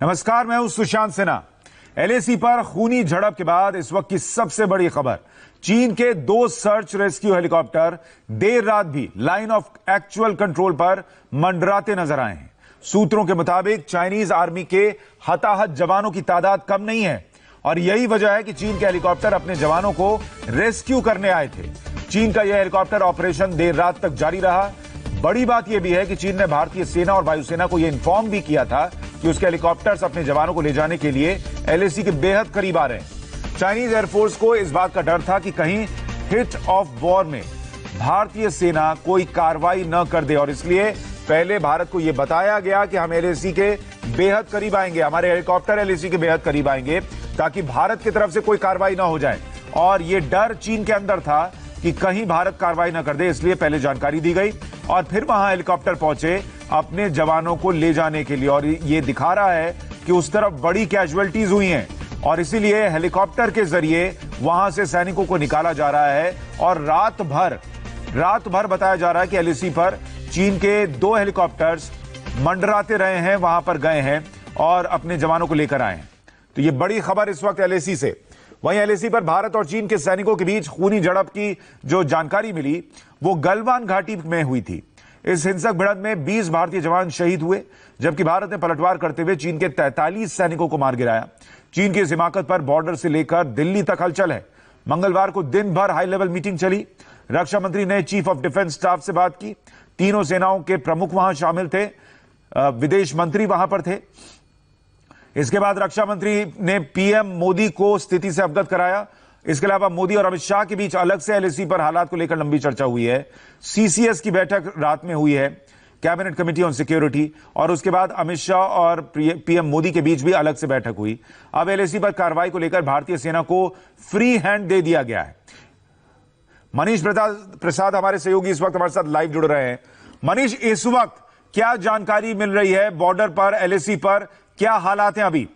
नमस्कार, मैं हूं सुशांत सिन्हा। एलएसी पर खूनी झड़प के बाद इस वक्त की सबसे बड़ी खबर, चीन के 2 सर्च रेस्क्यू हेलीकॉप्टर देर रात भी लाइन ऑफ एक्चुअल कंट्रोल पर मंडराते नजर आए हैं। सूत्रों के मुताबिक चाइनीज आर्मी के हताहत जवानों की तादाद कम नहीं है और यही वजह है कि चीन के हेलीकॉप्टर अपने जवानों को रेस्क्यू करने आए थे। चीन का यह हेलीकॉप्टर ऑपरेशन देर रात तक जारी रहा। बड़ी बात यह भी है कि चीन ने भारतीय सेना और वायुसेना को यह इन्फॉर्म भी किया था कि उसके हेलीकॉप्टर्स अपने जवानों को ले जाने के लिए एलएसी के बेहद करीब आ रहे हैं। चाइनीज एयरफोर्स को इस बात का डर था कि कहीं हिट ऑफ वॉर में भारतीय सेना कोई कार्रवाई न कर दे और इसलिए पहले भारत को यह बताया गया कि हम एलएसी के बेहद करीब आएंगे, हमारे हेलीकॉप्टर एलएसी के बेहद करीब आएंगे ताकि भारत की तरफ से कोई कार्रवाई न हो जाए। और यह डर चीन के अंदर था कि कहीं भारत कार्रवाई न कर दे, इसलिए पहले जानकारी दी गई और फिर वहां हेलीकॉप्टर पहुंचे अपने जवानों को ले जाने के लिए। और ये दिखा रहा है कि उस तरफ बड़ी कैजुअल्टीज हुई हैं और इसीलिए हेलीकॉप्टर के जरिए वहां से सैनिकों को निकाला जा रहा है। और रात भर बताया जा रहा है कि एलएसी पर चीन के 2 हेलीकॉप्टर्स मंडराते रहे हैं, वहां पर गए हैं और अपने जवानों को लेकर आए हैं। तो ये बड़ी खबर इस वक्त एलएसी से। वहीं एलएसी पर भारत और चीन के सैनिकों के बीच खूनी झड़प की जो जानकारी मिली वो गलवान घाटी में हुई थी। इस हिंसक भिड़ंत में 20 भारतीय जवान शहीद हुए, जबकि भारत ने पलटवार करते हुए चीन के 43 सैनिकों को मार गिराया। चीन की इस हिमाकत पर बॉर्डर से लेकर दिल्ली तक हलचल है। मंगलवार को दिन भर हाई लेवल मीटिंग चली। रक्षा मंत्री ने चीफ ऑफ डिफेंस स्टाफ से बात की। तीनों सेनाओं के प्रमुख वहां शामिल थे, विदेश मंत्री वहां पर थे। इसके बाद रक्षा मंत्री ने पीएम मोदी को स्थिति से अवगत कराया। इसके अलावा मोदी और अमित शाह के बीच अलग से एलएसी पर हालात को लेकर लंबी चर्चा हुई है। सीसीएस की बैठक रात में हुई है, कैबिनेट कमेटी ऑन सिक्योरिटी, और उसके बाद अमित शाह और पीएम मोदी के बीच भी अलग से बैठक हुई। अब एलएसी पर कार्रवाई को लेकर भारतीय सेना को फ्री हैंड दे दिया गया है। मनीष प्रसाद हमारे सहयोगी इस वक्त हमारे साथ लाइव जुड़ रहे हैं। मनीष, इस वक्त क्या जानकारी मिल रही है बॉर्डर पर, एलएसी पर क्या हालात हैं अभी?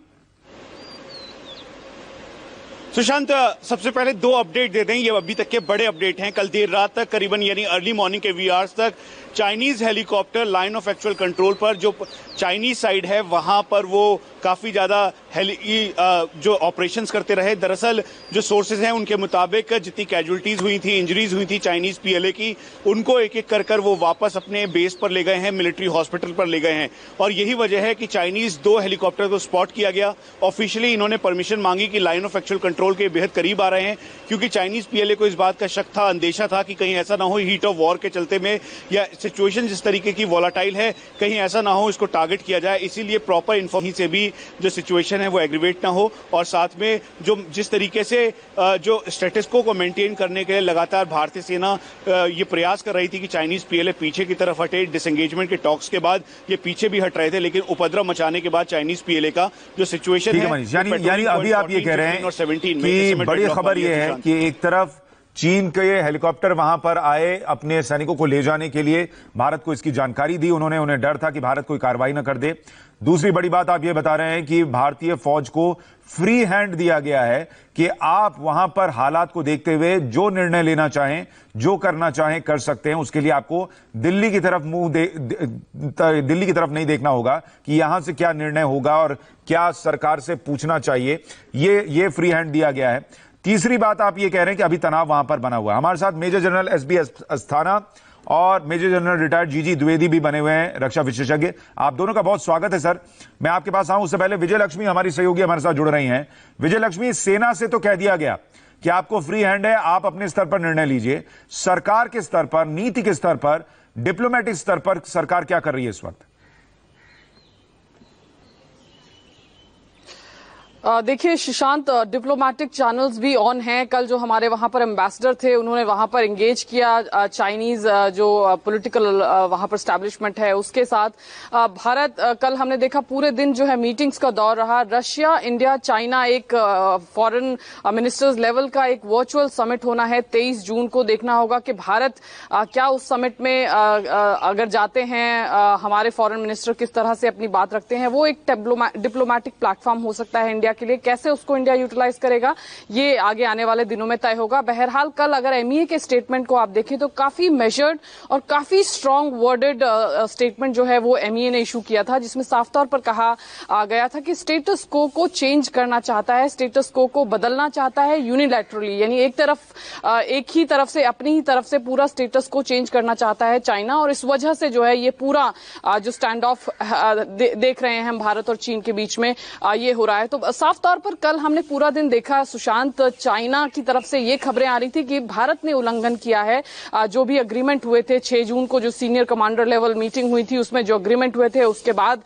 सुशांत, सबसे पहले 2 अपडेट दे दें। ये अभी तक के बड़े अपडेट हैं। कल देर रात तक करीबन यानी अर्ली मॉर्निंग के वीआर्स तक Chinese helicopter line of actual control पर जो चाइनीज साइड है वहां पर वो काफी ज्यादा जो ऑपरेशंस करते रहे। दरअसल जो सोर्सेज हैं उनके मुताबिक जितनी कैजुअल्टीज हुई थी, इंजरीज हुई थी चाइनीज पीएलए की, उनको एक एक कर वो वापस अपने बेस पर ले गए हैं, मिलिट्री हॉस्पिटल पर ले गए हैं। और यही वजह है कि चाइनीज 2 हेलीकॉप्टर को स्पॉट किया गया। ऑफिशियली इन्होंने परमिशन मांगी कि लाइन ऑफ एक्चुअल कंट्रोल के बेहद करीब आ रहे हैं, क्योंकि चाइनीज पीएलए को इस बात का शक था, अंदेशा था कि कहीं ऐसा ना हो हीट ऑफ वॉर के चलते में या सिचुएशन जिस तरीके की वॉलाटाइल है, कहीं ऐसा ना हो इसको टारगेट किया जाए। इसीलिए प्रॉपर इन्फॉर्मेशन से भी जो सिचुएशन है वो एग्रीवेट ना हो और साथ में जो जिस तरीके से जो स्टेटस को मेंटेन करने के लिए लगातार भारतीय सेना ये प्रयास कर रही थी कि चाइनीज पीएलए पीछे की तरफ हटे। डिसएंगेजमेंट के टॉक्स के बाद ये पीछे भी हट रहे थे, लेकिन उपद्रव मचाने के बाद चाइनीज पीएलए का जो सिचुएशन है, यानी अभी आप ये कह रहे हैं कि बड़ी खबर यह है कि एक तरफ चीन के हेलीकॉप्टर वहां पर आए अपने सैनिकों को ले जाने के लिए, भारत को इसकी जानकारी दी, उन्हें डर था कि भारत कोई कार्रवाई न कर दे। दूसरी बड़ी बात आप ये बता रहे हैं कि भारतीय फौज को फ्री हैंड दिया गया है कि आप वहां पर हालात को देखते हुए जो निर्णय लेना चाहें, जो करना चाहें कर सकते हैं। उसके लिए आपको दिल्ली की तरफ दिल्ली की तरफ नहीं देखना होगा कि यहां से क्या निर्णय होगा और क्या सरकार से पूछना चाहिए। ये फ्री हैंड दिया गया है। तीसरी बात आप ये कह रहे हैं कि अभी तनाव वहां पर बना हुआ है। हमारे साथ मेजर जनरल एसबी अस्थाना और मेजर जनरल रिटायर्ड जीजी द्विवेदी भी बने हुए हैं, रक्षा विशेषज्ञ। आप दोनों का बहुत स्वागत है सर। मैं आपके पास आऊं उससे पहले विजय लक्ष्मी हमारी सहयोगी हमारे साथ जुड़ रही हैं। विजय लक्ष्मी, सेना से तो कह दिया गया कि आपको फ्री हैंड है, आप अपने स्तर पर निर्णय लीजिए। सरकार के स्तर पर, नीति के स्तर पर, डिप्लोमेटिक स्तर पर सरकार क्या कर रही है इस वक्त? देखिए सुशांत, डिप्लोमेटिक चैनल्स भी ऑन हैं। कल जो हमारे वहां पर एम्बेसडर थे उन्होंने वहां पर एंगेज किया चाइनीज जो पॉलिटिकल वहां पर स्टैब्लिशमेंट है उसके साथ। भारत कल हमने देखा पूरे दिन जो है मीटिंग्स का दौर रहा। रशिया, इंडिया, चाइना एक फॉरेन मिनिस्टर्स लेवल का एक वर्चुअल समिट होना है 23 जून को। देखना होगा कि भारत क्या उस समिट में अगर जाते हैं, हमारे फॉरेन मिनिस्टर किस तरह से अपनी बात रखते हैं। वो एक डिप्लोमेटिक प्लेटफॉर्म हो सकता है इंडिया के लिए, कैसे उसको इंडिया यूटिलाइज करेगा ये आगे आने वाले दिनों में तय होगा। बहरहाल कल अगर एमईए के स्टेटमेंट को आप देखें तो काफी मेजर्ड और काफी स्ट्रांग वर्डेड स्टेटमेंट जो है वो एमईए ने इशू किया था, जिसमें साफ तौर पर कहा गया था कि स्टेटस को चेंज करना चाहता है, स्टेटस को बदलना चाहता है यूनिलैटरली, यानी एक ही तरफ से, अपनी ही तरफ से पूरा स्टेटस को चेंज करना चाहता है चाइना। और इस वजह से जो है ये पूरा जो स्टैंड ऑफ देख रहे हैं हम भारत और चीन के बीच में ये हो रहा है। तो साफ तौर पर कल हमने पूरा दिन देखा सुशांत, चाइना की तरफ से ये खबरें आ रही थी कि भारत ने उल्लंघन किया है, जो भी अग्रीमेंट हुए थे 6 जून को जो सीनियर कमांडर लेवल मीटिंग हुई थी उसमें जो अग्रीमेंट हुए थे उसके बाद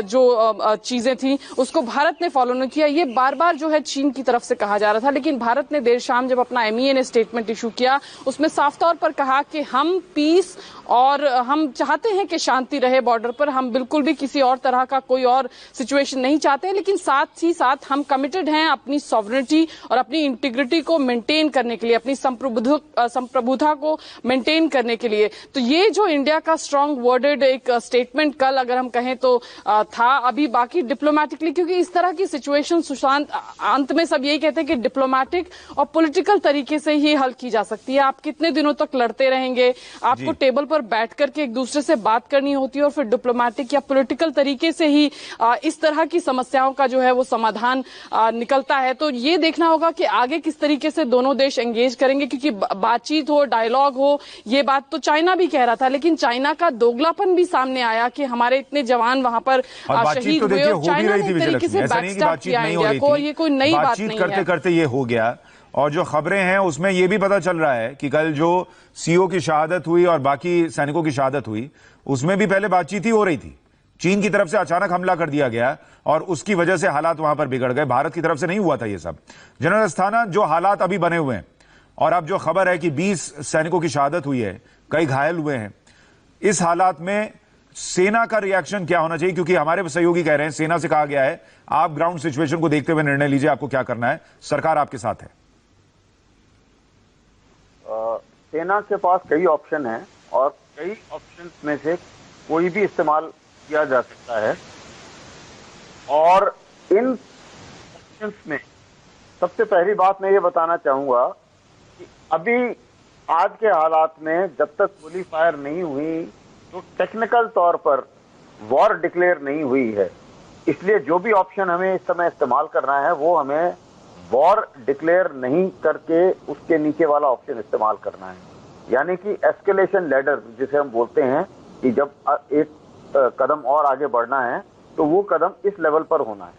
जो चीजें थी उसको भारत ने फॉलो नहीं किया, ये बार बार जो है चीन की तरफ से कहा जा रहा था। लेकिन भारत ने देर शाम जब अपना एमईए ने स्टेटमेंट इशू किया उसमें साफ तौर पर कहा कि हम पीस और हम चाहते हैं कि शांति रहे बॉर्डर पर, हम बिल्कुल भी किसी और तरह का कोई और सिचुएशन नहीं चाहते, लेकिन साथ ही साथ हम कमिटेड हैं अपनी सॉवरेनिटी और अपनी इंटीग्रिटी को मेंटेन करने के लिए, अपनी संप्रभुता को मेंटेन करने के लिए। तो ये जो इंडिया का स्ट्रांग वर्डेड एक स्टेटमेंट कल अगर हम कहें तो था। अभी बाकी डिप्लोमेटिकली, क्योंकि इस तरह की सिचुएशन सुशांत अंत में सब यही कहते हैं कि डिप्लोमेटिक और पॉलिटिकल तरीके से ही हल की जा सकती है। आप कितने दिनों तक लड़ते रहेंगे, आपको टेबल पर बैठ करके एक दूसरे से बात करनी होती है और फिर डिप्लोमेटिक या पॉलिटिकल तरीके से ही इस तरह की समस्याओं का जो है वो समाधान निकलता है। तो ये देखना होगा कि आगे किस तरीके से दोनों देश एंगेज करेंगे, क्योंकि बातचीत हो, डायलॉग हो, ये बात तो चाइना भी कह रहा था, लेकिन चाइना का दोगलापन भी सामने आया कि हमारे इतने जवान वहां पर शहीद हुए और चाइना ने एक तरीके से बैकस्टैप किया इंडिया को। ये कोई नई बात नहीं है, करते करते ये हो गया। और जो खबरें हैं उसमें यह भी पता चल रहा है कि कल जो सीओ की शहादत हुई और बाकी सैनिकों की शहादत हुई उसमें भी पहले बातचीत ही हो रही थी। चीन की तरफ से अचानक हमला कर दिया गया और उसकी वजह से हालात वहां पर बिगड़ गए। भारत की तरफ से नहीं हुआ था ये सब। जनरल अस्थाना, जो हालात अभी बने हुए हैं और अब जो खबर है कि 20 सैनिकों की शहादत हुई है, कई घायल हुए हैं, इस हालात में सेना का रिएक्शन क्या होना चाहिए? क्योंकि हमारे सहयोगी कह रहे हैं, सेना से कहा गया है आप ग्राउंड सिचुएशन को देखते हुए निर्णय लीजिए, आपको क्या करना है, सरकार आपके साथ है। सेना के पास कई ऑप्शन हैं और कई ऑप्शंस में से कोई भी इस्तेमाल किया जा सकता है। और इन ऑप्शंस में सबसे पहली बात मैं ये बताना चाहूंगा कि अभी आज के हालात में जब तक गोली फायर नहीं हुई तो टेक्निकल तौर पर वॉर डिक्लेयर नहीं हुई है। इसलिए जो भी ऑप्शन हमें इस समय इस्तेमाल करना है वो हमें वॉर डिक्लेयर नहीं करके उसके नीचे वाला ऑप्शन इस्तेमाल करना है, यानी कि एस्केलेशन लैडर जिसे हम बोलते हैं कि जब एक कदम और आगे बढ़ना है तो वो कदम इस लेवल पर होना है।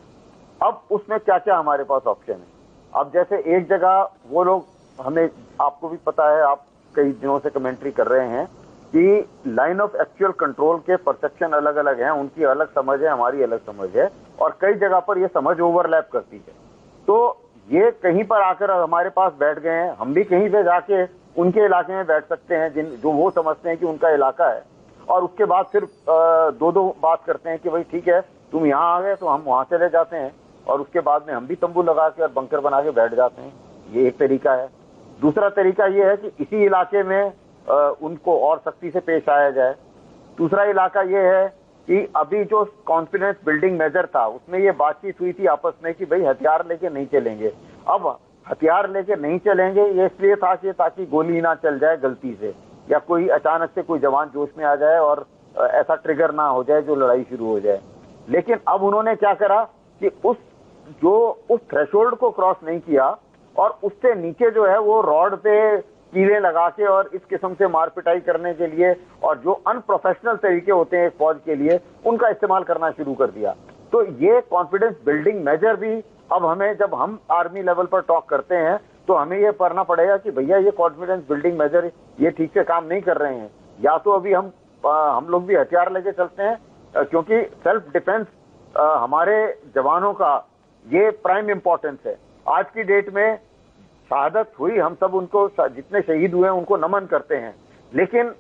अब उसमें क्या क्या हमारे पास ऑप्शन है। अब जैसे एक जगह वो लोग, हमें, आपको भी पता है, आप कई दिनों से कमेंट्री कर रहे हैं कि लाइन ऑफ एक्चुअल कंट्रोल के परसेप्शन अलग अलग हैं, उनकी अलग समझ है, हमारी अलग समझ है, और कई जगह पर ये समझ ओवरलैप करती है। तो ये कहीं पर आकर हमारे पास बैठ गए हैं, हम भी कहीं पे जाके उनके इलाके में बैठ सकते हैं जो वो समझते हैं कि उनका इलाका है, और उसके बाद फिर दो बात करते हैं कि भाई ठीक है तुम यहाँ आ गए तो हम वहां चले जाते हैं, और उसके बाद में हम भी तंबू लगा के और बंकर बना के बैठ जाते हैं। ये एक तरीका है। दूसरा तरीका ये है कि इसी इलाके में उनको और सख्ती से पेश आया जाए। दूसरा इलाका ये है कि अभी जो कॉन्फिडेंस बिल्डिंग मेजर था उसमें ये बातचीत हुई थी आपस में कि भाई हथियार लेके नहीं चलेंगे। अब हथियार लेके नहीं चलेंगे ये इसलिए था कि ताकि गोली ना चल जाए गलती से, या कोई अचानक से कोई जवान जोश में आ जाए और ऐसा ट्रिगर ना हो जाए जो लड़ाई शुरू हो जाए। लेकिन अब उन्होंने क्या करा कि उस थ्रेशोल्ड को क्रॉस नहीं किया और उससे नीचे जो है वो रॉड पे कीलें लगा के और इस किस्म से मार पिटाई करने के लिए और जो अनप्रोफेशनल तरीके होते हैं फौज के लिए उनका इस्तेमाल करना शुरू कर दिया। तो ये कॉन्फिडेंस बिल्डिंग मेजर भी अब हमें, जब हम आर्मी लेवल पर टॉक करते हैं तो हमें ये पढ़ना पड़ेगा कि भैया ये कॉन्फिडेंस बिल्डिंग मेजर ये ठीक से काम नहीं कर रहे हैं। या तो अभी हम लोग भी हथियार लेके चलते हैं, क्योंकि सेल्फ डिफेंस हमारे जवानों का ये प्राइम इंपॉर्टेंस है। आज की डेट में शहादत हुई, हम सब उनको, जितने शहीद हुए हैं उनको नमन करते हैं, लेकिन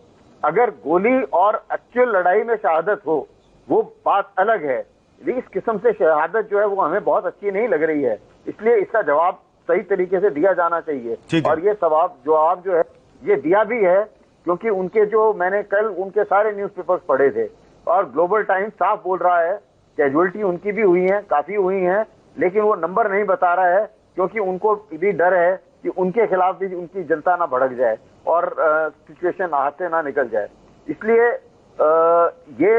अगर गोली और एक्चुअल लड़ाई में शहादत हो वो बात अलग है। इस किस्म से शहादत जो है वो हमें बहुत अच्छी नहीं लग रही है, इसलिए इसका जवाब सही तरीके से दिया जाना चाहिए। और ये जवाब जो है ये दिया भी है, क्योंकि उनके जो, मैंने कल उनके सारे न्यूज़पेपर्स पढ़े थे और ग्लोबल टाइम्स साफ बोल रहा है कैजुअलिटी उनकी भी हुई है, काफी हुई है, लेकिन वो नंबर नहीं बता रहा है, क्योंकि उनको भी डर है कि उनके खिलाफ भी उनकी जनता ना भड़क जाए और सिचुएशन हाथ से ना निकल जाए। इसलिए ये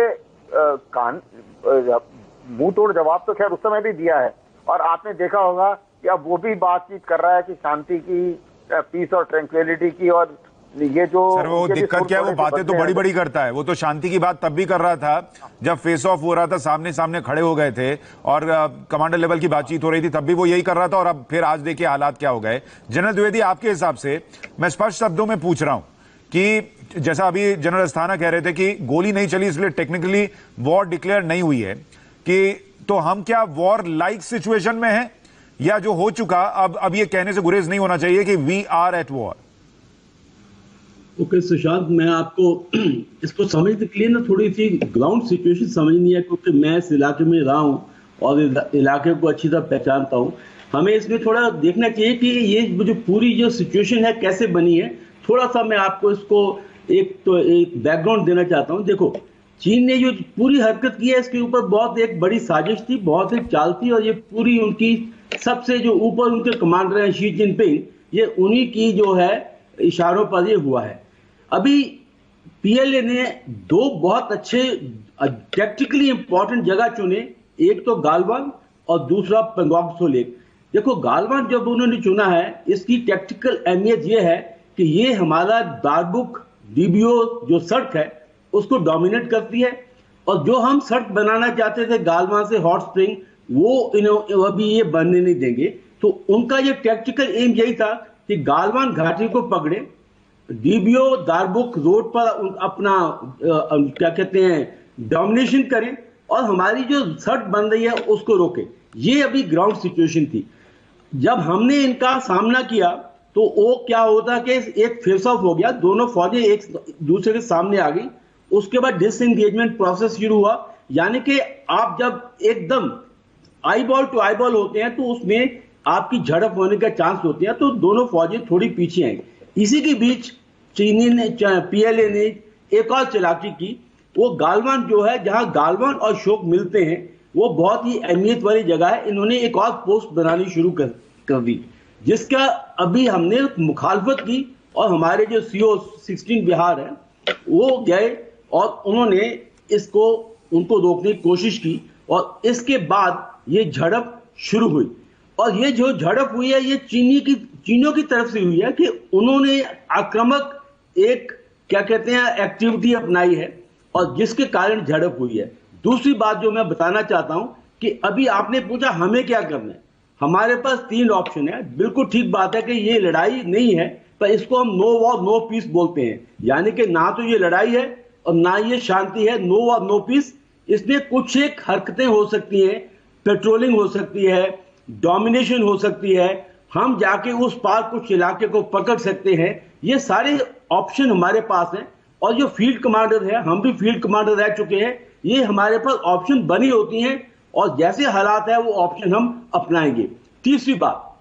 मुंह तोड़ जवाब तो खैर उस समय भी दिया है, और आपने देखा होगा कि अब वो भी बातचीत कर रहा है कि शांति की, पीस और ट्रैंक्विलिटी की, और ये जो सर वो दिक्कत क्या है, वो बातें तो बड़ी बड़ी करता है। वो तो शांति की बात तब भी कर रहा था जब फेस ऑफ हो रहा था, सामने सामने खड़े हो गए थे और कमांडर लेवल की बातचीत हो रही थी, तब भी वो यही कर रहा था। और अब फिर आज देखिए हालात क्या हो गए। जनरल द्विवेदी, आपके हिसाब से, मैं स्पष्ट शब्दों में पूछ रहा हूं कि जैसा अभी जनरल अस्थाना कह रहे थे कि गोली नहीं चली इसलिए टेक्निकली वॉर डिक्लेयर नहीं हुई है, कि तो हम क्या वॉर लाइक सिचुएशन में हैं, या जो हो चुका अब ये कहने से गुरेज नहीं होना चाहिए कि we are at war? Okay Sushant, मैं आपको इसको समझने के लिए ना थोड़ी सी ग्राउंड सिचुएशन समझनी है, क्योंकि मैं इस इलाके में रहा हूँ और इलाके को अच्छी तरह पहचानता हूँ। हमें इसमें थोड़ा देखना चाहिए कि ये जो पूरी जो सिचुएशन है कैसे बनी है। थोड़ा सा मैं आपको इसको एक बैकग्राउंड देना चाहता हूँ। देखो, चीन ने जो पूरी हरकत की है इसके ऊपर बहुत एक बड़ी साजिश थी, बहुत एक चाल थी, और ये पूरी उनकी सबसे जो ऊपर उनके कमांडर हैं शी जिनपिंग, ये उन्हीं की जो है इशारों पर ये हुआ है। अभी पीएलए ने दो बहुत अच्छे टैक्टिकली इंपॉर्टेंट जगह चुने, एक तो गालवान और दूसरा पेंगोंग त्सो लेक। देखो, गालवान जब उन्होंने चुना है, इसकी टैक्टिकल अहमियत यह है कि ये हमारा दारबुक डीबीओ जो सड़क है उसको डोमिनेट करती है, और जो हम सड़क बनाना चाहते थे गालवान से हॉट स्प्रिंग, वो अभी ये बनने नहीं देंगे। तो उनका ये टैक्टिकल एम यही था कि गालवान घाटी को पकड़े, डीबीओ दारबुक रोड पर अपना क्या कहते हैं डोमिनेशन करें, और हमारी जो सड़क बन रही है उसको रोके। ये अभी ग्राउंड सिचुएशन थी। जब हमने इनका सामना किया तो वो क्या होता कि एक फेस ऑफ हो गया, दोनों फौजें एक दूसरे के सामने आ गई। उसके बाद डिसएंगेजमेंट प्रोसेस शुरू हुआ, यानी कि आप जब एकदम eyeball to eyeball होते हैं तो उसमें आपकी झड़प होने का चांस होते हैं, तो दोनों फौजें थोड़ी पीछे आई। इसी के बीच चीनी ने, पीएलए ने एक और चालाकी की। वो गालवान जो है, जहां गालवान और शोक मिलते हैं, वो बहुत ही अहमियत वाली जगह है। इन्होंने एक और पोस्ट बनानी शुरू कर दी, जिसका अभी हमने मुखालफत की, और हमारे जो सीओ 16 बिहार है वो गए और उन्होंने इसको उनको रोकने की कोशिश की, और इसके बाद ये झड़प शुरू हुई। और ये जो झड़प हुई है ये चीनियों की तरफ से हुई है कि उन्होंने आक्रामक एक क्या कहते हैं एक्टिविटी अपनाई है, और जिसके कारण झड़प हुई है। दूसरी बात जो मैं बताना चाहता हूं कि अभी आपने पूछा हमें क्या करना है, हमारे पास 3 ऑप्शन है। बिल्कुल ठीक बात है कि ये लड़ाई नहीं है, पर इसको हम नो वॉर नो पीस बोलते हैं, यानी कि ना तो ये लड़ाई है और ना ये शांति है। No war no peace. इसमें कुछ एक हरकतें हो सकती हैं, पेट्रोलिंग हो सकती है, डोमिनेशन हो सकती है, हम जाके उस पार कुछ इलाके को पकड़ सकते हैं। ये सारे ऑप्शन हमारे पास हैं, और जो फील्ड कमांडर है, हम भी फील्ड कमांडर रह चुके हैं, ये हमारे पास ऑप्शन बनी होती हैं, और जैसे हालात है वो ऑप्शन हम अपनाएंगे। तीसरी बात,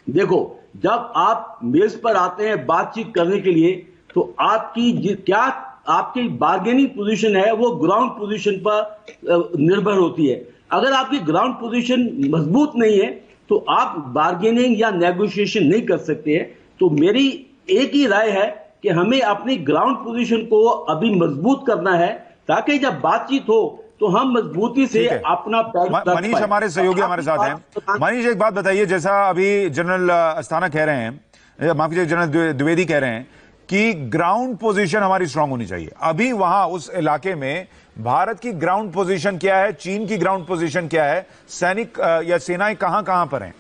देखो, जब आप मेज पर आते हैं बातचीत करने के लिए, तो आपकी बार्गेनिंग पोजीशन है वो ग्राउंड पोजीशन पर निर्भर होती है। अगर आपकी ग्राउंड पोजीशन मजबूत नहीं है तो आप बार्गेनिंग या नेगोशिएशन नहीं कर सकते हैं। तो मेरी एक ही राय है कि हमें अपनी ग्राउंड पोजीशन को अभी मजबूत करना है, ताकि जब बातचीत हो तो हम मजबूती से अपना मनीष हमारे सहयोगी हमारे साथ हैं। मनीष, एक बात बताइए, जैसा अभी जनरल अस्थाना कह रहे हैं, माफ कीजिए जनरल द्विवेदी कह रहे हैं कि ग्राउंड पोजीशन हमारी स्ट्रांग होनी चाहिए। अभी वहां उस इलाके में भारत की ग्राउंड पोजीशन क्या है, चीन की ग्राउंड पोजीशन क्या है, सैनिक या सेनाएं कहां पर हैं?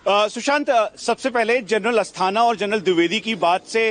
सुशांत, सबसे पहले जनरल अस्थाना और जनरल द्विवेदी की बात से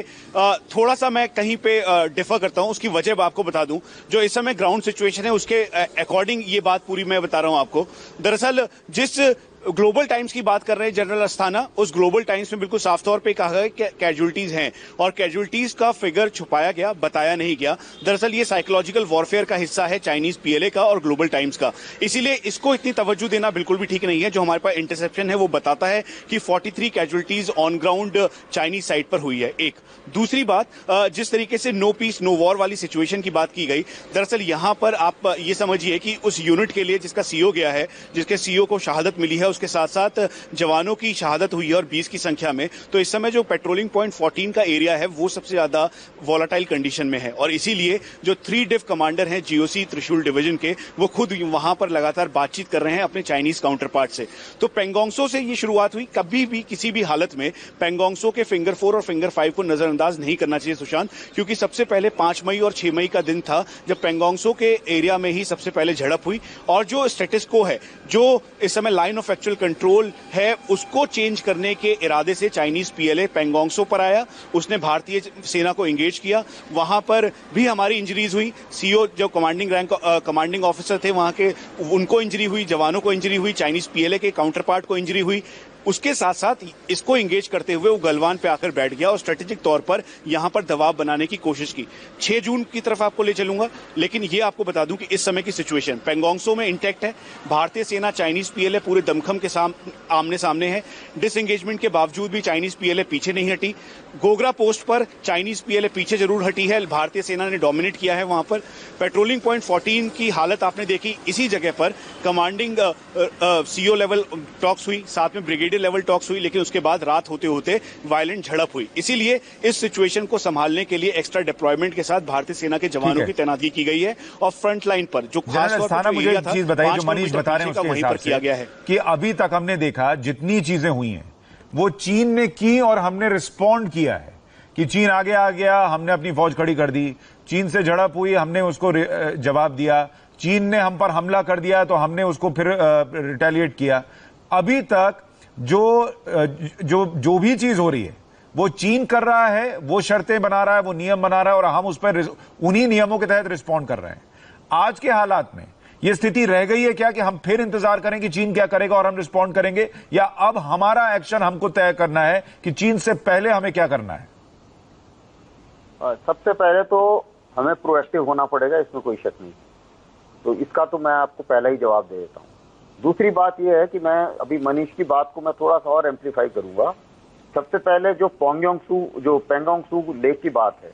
थोड़ा सा मैं कहीं पे डिफर करता हूं। उसकी वजह आपको बता दूं, जो इस समय ग्राउंड सिचुएशन है उसके अकॉर्डिंग ये बात पूरी मैं बता रहा हूं आपको। दरअसल जिस ग्लोबल टाइम्स की बात कर रहे हैं जनरल अस्थाना, उस ग्लोबल टाइम्स में बिल्कुल साफ तौर पे कहा है कि कैजुअलिटीज हैं और कैजुअलिटीज का फिगर छुपाया गया, बताया नहीं गया। दरअसल ये साइकोलॉजिकल वॉरफेयर का हिस्सा है चाइनीज पीएलए का और ग्लोबल टाइम्स का, इसीलिए इसको इतनी तवज्जो देना बिल्कुल भी ठीक नहीं है। जो हमारे पास इंटरसेप्शन है वो बताता है कि 43 casualties on ground Chinese side पर हुई है। एक दूसरी बात, जिस तरीके से नो पीस नो वॉर वाली सिचुएशन की बात की गई, दरअसल यहां पर आप ये समझिए कि उस यूनिट के लिए जिसका सीओ गया है, जिसके सीओ को शहादत मिली है, उसके साथ साथ जवानों की शहादत हुई है और 20 की संख्या में। तो इस समय जो पेट्रोलिंग पॉइंट 14 का एरिया है वो सबसे ज्यादा वॉलेटाइल कंडीशन में है और इसीलिए जो 3 डिव कमांडर हैं जीओसी त्रिशूल डिवीजन के, वो खुद वहां पर लगातार बातचीत कर रहे हैं अपने चाइनीज काउंटर पार्ट से। तो पेंगोंगसो से ये शुरुआत हुई। कभी भी किसी भी हालत में पेंगोंगसो के फिंगर 4 और फिंगर 5 को नजरअंदाज नहीं करना चाहिए सुशांत, क्योंकि सबसे पहले 5 मई और 6 मई का दिन था जब पेंगोंगसो के एरिया में ही सबसे पहले झड़प हुई और जो स्टेटस को है, जो इस समय लाइन ऑफ एक्चुअल कंट्रोल है, उसको चेंज करने के इरादे से चाइनीज पीएलए पेंगोंगसो पर आया। उसने भारतीय सेना को एंगेज किया, वहां पर भी हमारी इंजरीज हुई। सीओ जो कमांडिंग ऑफिसर थे वहां के, उनको इंजरी हुई, जवानों को इंजरी हुई, चाइनीज पीएलए के काउंटर पार्ट को इंजरी हुई। उसके साथ साथ इसको एंगेज करते हुए वो गलवान पे आकर बैठ गया और स्ट्रेटेजिक तौर पर यहां पर दबाव बनाने की कोशिश की। 6 जून की तरफ आपको ले चलूंगा, लेकिन ये आपको बता दूं कि इस समय की सिचुएशन पेंगोंगसो में इंटैक्ट है। भारतीय सेना चाइनीज पीएलए पूरे दमखम के आमने सामने है। डिसएंगेजमेंट के बावजूद भी चाइनीज पीएलए पीछे नहीं हटी। गोगरा पोस्ट पर चाइनीज पीएलए पीछे जरूर हटी है, भारतीय सेना ने डोमिनेट किया है वहां पर। पेट्रोलिंग पॉइंट 14 की हालत आपने देखी, इसी जगह पर कमांडिंग सीओ लेवल टॉक्स हुई, साथ में ब्रिगेडियर लेवल टॉक्स हुई, लेकिन उसके बाद रात होते होते वायलेंट झड़प हुई। इसीलिए इस सिचुएशन को संभालने के लिए एक्स्ट्रा डिप्लॉयमेंट के साथ भारतीय सेना के जवानों की तैनाती की गई है और फ्रंट लाइन पर जो खास तौर पर मुझे एक चीज बताइए, जो मनीष बता रहे हैं उसके हिसाब से किया गया है कि अभी तक हमने देखा जितनी चीजें हुई हैं वो चीन ने की और हमने रिस्पॉन्ड किया है कि चीन आगे आ गया, हमने अपनी फौज खड़ी कर दी। चीन से झड़प हुई, हमने उसको जवाब दिया। चीन ने हम पर हमला कर दिया तो हमने उसको फिर रिटेलिएट किया। अभी तक जो भी चीज हो रही है वो चीन कर रहा है, वो शर्तें बना रहा है, वो नियम बना रहा है और हम उस पर उन्हीं नियमों के तहत रिस्पॉन्ड कर रहे हैं। आज के हालात में ये स्थिति रह गई है क्या कि हम फिर इंतजार करें कि चीन क्या करेगा और हम रिस्पॉन्ड करेंगे, या अब हमारा एक्शन हमको तय करना है कि चीन से पहले हमें क्या करना है? सबसे पहले तो हमें प्रोएक्टिव होना पड़ेगा, इसमें कोई शक नहीं। तो इसका तो मैं आपको पहला ही जवाब दे देता हूं। दूसरी बात यह है कि मैं अभी मनीष की बात को मैं थोड़ा सा और एम्पलीफाई करूंगा। सबसे पहले जो पेंगोंगसू लेक की बात है,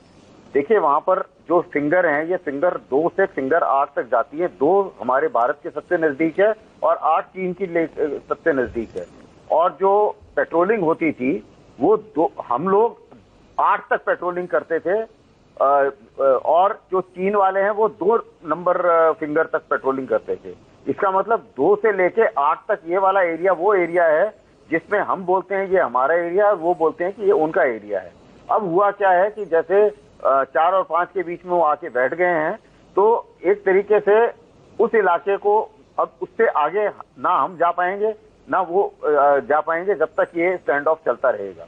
देखिए वहां पर जो फिंगर हैं, ये फिंगर 2 से फिंगर 8 तक जाती है। 2 हमारे भारत के सबसे नजदीक है और 8 चीन की लेक सबसे नजदीक है। और जो पेट्रोलिंग होती थी वो हम लोग 8 तक पेट्रोलिंग करते थे और जो चीन वाले हैं वो 2 नंबर फिंगर तक पेट्रोलिंग करते थे। इसका मतलब 2 से लेके 8 तक ये वाला एरिया वो एरिया है जिसमें हम बोलते हैं ये हमारा एरिया है, वो बोलते हैं कि ये उनका एरिया है। अब हुआ क्या है कि जैसे 4 और 5 के बीच में वो आके बैठ गए हैं, तो एक तरीके से उस इलाके को अब उससे आगे ना हम जा पाएंगे ना वो जा पाएंगे जब तक ये स्टैंड ऑफ चलता रहेगा।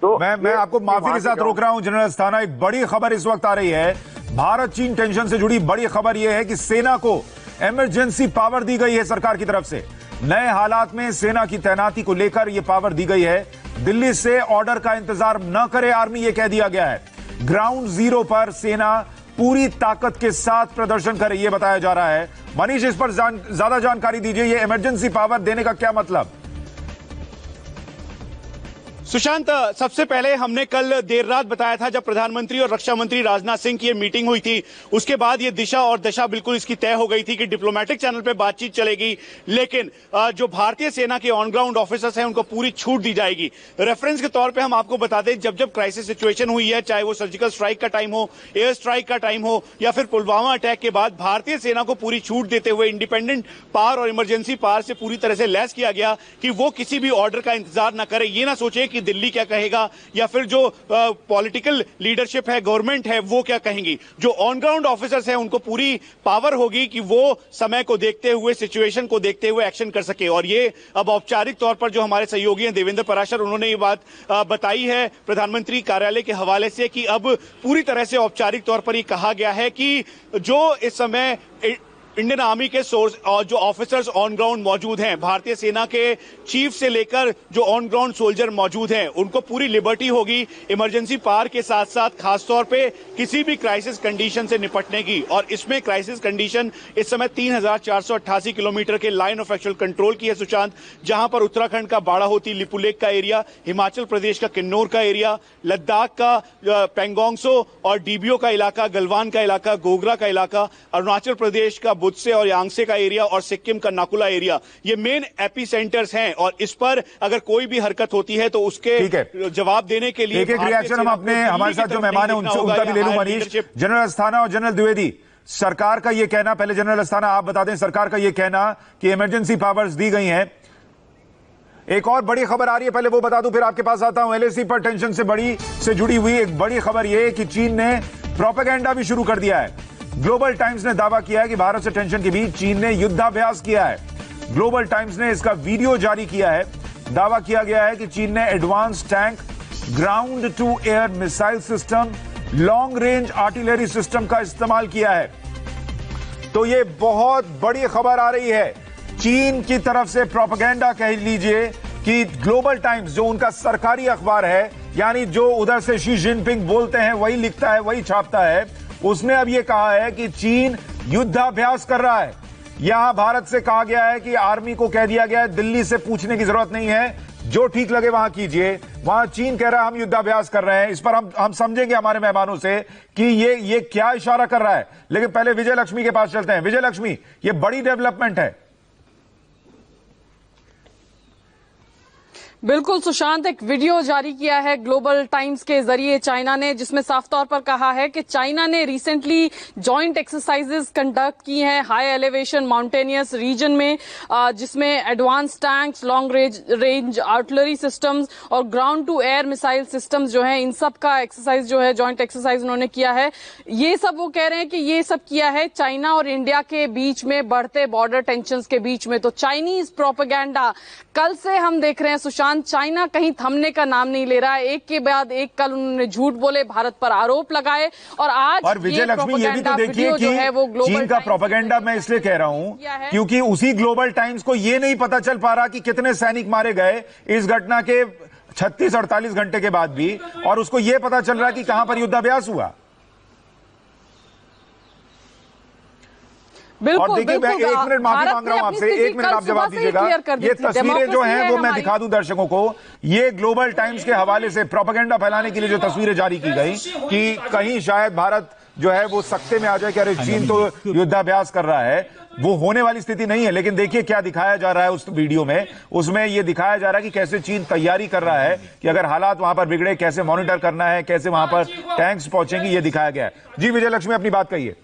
तो मैं आपको माफी के साथ रोक रहा हूं जनरल अस्थाना। एक बड़ी खबर इस वक्त आ रही है, भारत चीन टेंशन से जुड़ी बड़ी खबर यह है कि सेना को इमरजेंसी पावर दी गई है सरकार की तरफ से। नए हालात में सेना की तैनाती को लेकर यह पावर दी गई है। दिल्ली से ऑर्डर का इंतजार न करे आर्मी, यह कह दिया गया है। ग्राउंड जीरो पर सेना पूरी ताकत के साथ प्रदर्शन करे, यह बताया जा रहा है। मनीष, इस पर ज्यादा जानकारी दीजिए, यह इमरजेंसी पावर देने का क्या मतलब? सुशांत, सबसे पहले हमने कल देर रात बताया था जब प्रधानमंत्री और रक्षा मंत्री राजनाथ सिंह की मीटिंग हुई थी, उसके बाद ये दिशा और दशा बिल्कुल इसकी तय हो गई थी कि डिप्लोमेटिक चैनल पे बातचीत चलेगी, लेकिन जो भारतीय सेना के ऑन ग्राउंड ऑफिसर्स हैं उनको पूरी छूट दी जाएगी। रेफरेंस के तौर पे हम आपको बता दें, जब क्राइसिस सिचुएशन हुई है, चाहे वो सर्जिकल स्ट्राइक का टाइम हो, एयर स्ट्राइक का टाइम हो या फिर पुलवामा अटैक के बाद, भारतीय सेना को पूरी छूट देते हुए इंडिपेंडेंट पावर और इमरजेंसी पावर से पूरी तरह से लैस किया गया कि वो किसी भी ऑर्डर का इंतजार न करे। ये ना सोचे कि दिल्ली क्या कहेगा या फिर जो पॉलिटिकल लीडरशिप है, गवर्नमेंट है, वो क्या कहेंगी। जो ऑन ग्राउंड ऑफिसर्स हैं उनको पूरी पावर होगी कि वो समय को देखते हुए, सिचुएशन को देखते हुए एक्शन कर सके। और ये अब औपचारिक तौर पर जो हमारे सहयोगी हैं देवेंद्र पराशर, उन्होंने ये बात बताई है प्रधानमंत्री कार्यालय के हवाले से कि अब पूरी तरह से औपचारिक तौर पर ये कहा गया है कि जो इस समय इंडियन आर्मी के सोर्स और जो ऑफिसर्स ऑन ग्राउंड मौजूद हैं, भारतीय सेना के चीफ से लेकर जो ऑन ग्राउंड सोल्जर मौजूद हैं, उनको पूरी लिबर्टी होगी इमरजेंसी पावर के साथ साथ खासतौर पे किसी भी क्राइसिस कंडीशन से निपटने की। और इसमें क्राइसिस कंडीशन इस समय 3488 किलोमीटर के लाइन ऑफ एक्चुअल कंट्रोल की है सुशांत, जहां पर उत्तराखंड का बाड़ाहोती लिपुलेख का एरिया, हिमाचल प्रदेश का किन्नौर का एरिया, लद्दाख का पेंगोंगसो और डीबीओ का इलाका, गलवान का इलाका, गोगरा का इलाका, अरुणाचल प्रदेश का बुत्से और यांगसे का एरिया और सिक्किम का नाकुला एरिया, ये मेन एपी सेंटर्स हैं। और इस पर अगर कोई भी हरकत होती है तो उसके जवाब देने के लिए एक रिएक्शन हम अपने हमारे साथ जो मेहमान है उनका भी ले लूं। मनीष, जनरल अस्थाना और जनरल द्विवेदी, सरकार का यह कहना, पहले जनरल अस्थाना आप बता दें, सरकार का यह कहना कि इमरजेंसी पावर्स दी गई हैं। एक और बड़ी खबर आ रही है, पहले वो बता दूं फिर आपके पास आता हूं। एलएसी पर टेंशन से जुड़ी हुई एक बड़ी खबर यह कि चीन ने प्रोपेगेंडा भी शुरू कर दिया है। ग्लोबल टाइम्स ने दावा किया है कि भारत से टेंशन के बीच चीन ने युद्धाभ्यास किया है। ग्लोबल टाइम्स ने इसका वीडियो जारी किया है। दावा किया गया है कि चीन ने advance tank, ground to air missile system, long range artillery system का इस्तेमाल किया है। तो यह बहुत बड़ी खबर आ रही है। चीन की तरफ से प्रोपेगेंडा कह लीजिए कि ग्लोबल टाइम्स जो उनका सरकारी अखबार है, यानी जो उधर से शी जिनपिंग बोलते हैं वही लिखता है, वही छापता है, उसने अब यह कहा है कि चीन युद्धाभ्यास कर रहा है। यहां भारत से कहा गया है कि आर्मी को कह दिया गया है दिल्ली से पूछने की जरूरत नहीं है, जो ठीक लगे वहां कीजिए। वहां चीन कह रहा है हम युद्धाभ्यास कर रहे हैं। इस पर हम समझेंगे हमारे मेहमानों से कि ये क्या इशारा कर रहा है। लेकिन पहले विजय लक्ष्मी के पास चलते हैं। विजय लक्ष्मी, ये बड़ी डेवलपमेंट है। बिल्कुल सुशांत, एक वीडियो जारी किया है ग्लोबल टाइम्स के जरिए चाइना ने, जिसमें साफ तौर पर कहा है कि चाइना ने रिसेंटली जॉइंट एक्सरसाइजेस कंडक्ट की हैं हाई एलिवेशन माउंटेनियस रीजन में, जिसमें advance tanks, long range artillery systems और ground to air missile systems जो है, इन सब का एक्सरसाइज जो है, जॉइंट एक्सरसाइज उन्होंने किया है। ये सब वो कह रहे हैं कि ये सब किया है चाइना और इंडिया के बीच में बढ़ते बॉर्डर टेंशन के बीच में। तो चाइनीज प्रोपेगेंडा कल से हम देख रहे हैं सुशांत, चाइना कहीं थमने का नाम नहीं ले रहा है। एक के बाद एक कल उन्होंने झूठ बोले, भारत पर आरोप लगाए और आज और विजय लक्ष्मी ये भी तो देखिए कि चीन का प्रोपेगेंडा मैं इसलिए कह रहा हूं क्योंकि उसी ग्लोबल टाइम्स को ये नहीं पता चल पा रहा कि कितने सैनिक मारे गए इस घटना के 36-48 घंटे के बाद भी, और उसको ये पता चल रहा है कि कहां पर युद्धाभ्यास हुआ। बिल्कुल, और देखिए, मैं 1 मिनट माफी मांग रहा हूं आपसे, 1 मिनट आप जवाब दीजिएगा। ये तस्वीरें जो हैं वो मैं दिखा दूं दर्शकों को। ये ग्लोबल टाइम्स के हवाले से प्रोपेगेंडा फैलाने के लिए जो तस्वीरें जारी की गई कि कहीं शायद भारत जो है वो सकते में आ जाए कि अरे चीन तो युद्धाभ्यास कर रहा है, वो होने वाली स्थिति नहीं है। लेकिन देखिए क्या दिखाया जा रहा है उस वीडियो में। उसमें ये दिखाया जा रहा है कि कैसे चीन तैयारी कर रहा है कि अगर हालात वहां पर बिगड़े कैसे मॉनिटर करना है, कैसे वहां पर टैंक्स पहुंचेंगे, ये दिखाया गया है। जी विजय लक्ष्मी, अपनी बात कहिए।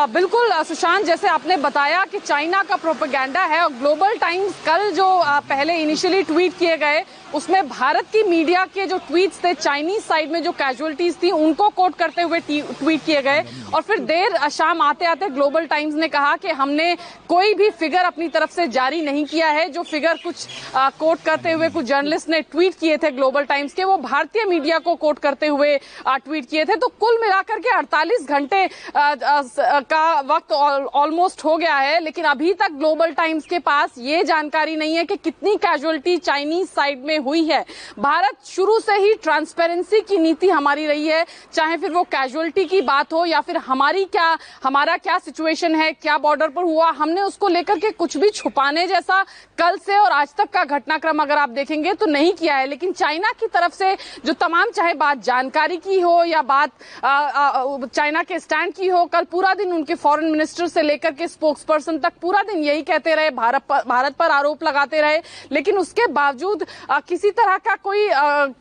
बिल्कुल सुशांत, जैसे आपने बताया कि चाइना का प्रोपेगेंडा है और ग्लोबल टाइम्स कल जो पहले इनिशियली ट्वीट किए गए उसमें भारत की मीडिया के जो ट्वीट्स थे चाइनीज साइड में जो कैजुअलिटीज थी उनको कोट करते हुए ट्वीट किए गए। और फिर देर शाम आते आते ग्लोबल टाइम्स ने कहा कि हमने कोई भी फिगर अपनी तरफ से जारी नहीं किया है। जो फिगर कुछ कोट करते हुए कुछ जर्नलिस्ट ने ट्वीट किए थे ग्लोबल टाइम्स के, वो भारतीय मीडिया को कोट करते हुए ट्वीट किए थे। तो कुल मिलाकर के 48 घंटे का वक्त ऑलमोस्ट हो गया है, लेकिन अभी तक ग्लोबल टाइम्स के पास ये जानकारी नहीं है कि कितनी कैजुअलिटी चाइनीज साइड में हुई है। भारत शुरू से ही ट्रांसपेरेंसी की नीति हमारी रही है, चाहे फिर वो कैजुअलिटी की बात हो या फिर हमारा क्या सिचुएशन है, क्या बॉर्डर पर हुआ, हमने उसको लेकर के कुछ भी छुपाने जैसा कल से और आज तक का घटनाक्रम अगर आप देखेंगे तो नहीं किया है। लेकिन चाइना की तरफ से जो तमाम, चाहे बात जानकारी की हो या बात चाइना के स्टैंड की हो, कल पूरा दिन उनके फॉरेन मिनिस्टर से लेकर के स्पोक्स पर्सन तक पूरा दिन यही कहते रहे, भारत पर आरोप लगाते रहे। लेकिन उसके बावजूद किसी तरह का कोई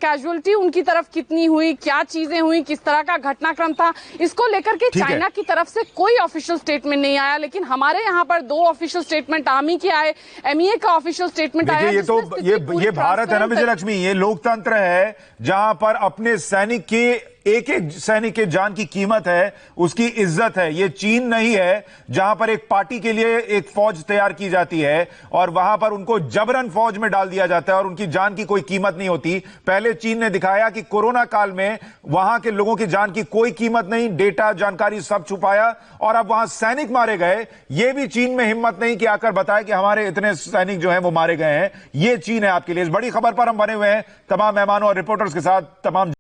कैजुअलिटी उनकी तरफ कितनी हुई, क्या चीजें हुई, किस तरह का घटनाक्रम था, इसको लेकर के चाइना की तरफ से कोई ऑफिशियल स्टेटमेंट नहीं आया। लेकिन हमारे यहाँ पर 2 ऑफिशियल स्टेटमेंट आर्मी के आए, एमईए का ऑफिशियल स्टेटमेंट आया। ये तो ये भारत है ना विजय लक्ष्मी, ये लोकतंत्र है जहां पर अपने सैनिक की एक एक सैनिक के जान की कीमत है, उसकी इज्जत है। ये चीन नहीं है जहां पर एक पार्टी के लिए एक फौज तैयार की जाती है और वहां पर उनको जबरन फौज में डाल दिया जाता है और उनकी जान की कोई कीमत नहीं होती। पहले चीन ने दिखाया कि कोरोना काल में वहां के लोगों की जान की कोई कीमत नहीं, डेटा जानकारी सब छुपाया और अब वहां सैनिक मारे गए। यह भी चीन में हिम्मत नहीं कि आकर बताए कि हमारे इतने सैनिक जो हैं वो मारे गए हैं। यह चीन है आपके लिए। इस बड़ी खबर पर हम बने हुए हैं तमाम मेहमानों और रिपोर्टर्स के साथ। तमाम